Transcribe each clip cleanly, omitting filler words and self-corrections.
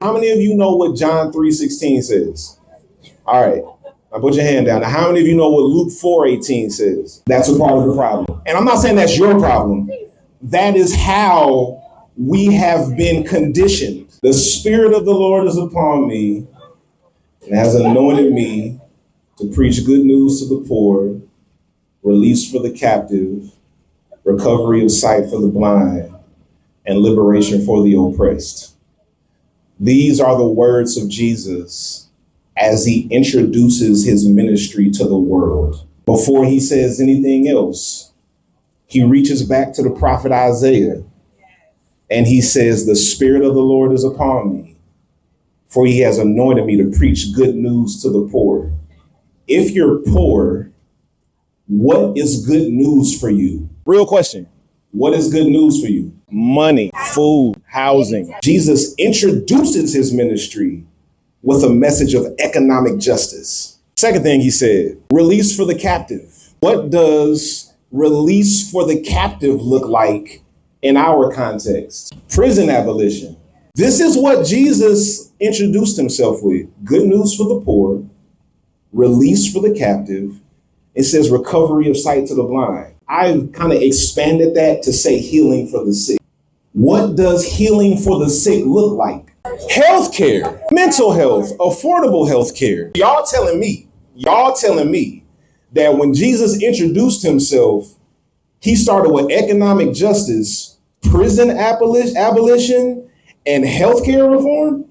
How many of you know what John 3:16 says? All right. Now put your hand down. Now, how many of you know what Luke 4:18 says? That's a part of the problem. And I'm not saying that's your problem. That is how we have been conditioned. The Spirit of the Lord is upon me and has anointed me to preach good news to the poor, release for the captive, recovery of sight for the blind, and liberation for the oppressed. These are the words of Jesus as he introduces his ministry to the world. Before he says anything else, he reaches back to the prophet Isaiah and he says, the Spirit of the Lord is upon me, for he has anointed me to preach good news to the poor. If you're poor, what is good news for you? Real question. What is good news for you? Money, food, housing. Jesus introduces his ministry with a message of economic justice. Second thing he said, release for the captive. What does release for the captive look like in our context? Prison abolition. This is what Jesus introduced himself with. Good news for the poor, release for the captive. It says recovery of sight to the blind. I've kind of expanded that to say healing for the sick. What does healing for the sick look like? Healthcare, mental health, affordable healthcare. Y'all telling me that when Jesus introduced himself, he started with economic justice, prison abolition, and healthcare reform?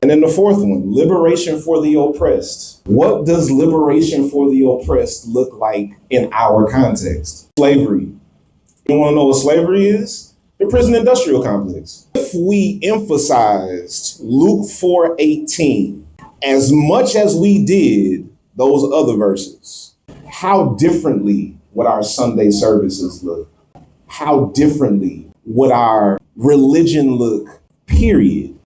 And then the fourth one, liberation for the oppressed. What does liberation for the oppressed look like in our context? Slavery. You want to know what slavery is? The prison industrial complex. If we emphasized Luke 4:18 as much as we did those other verses, how differently would our Sunday services look? How differently would our religion look, period?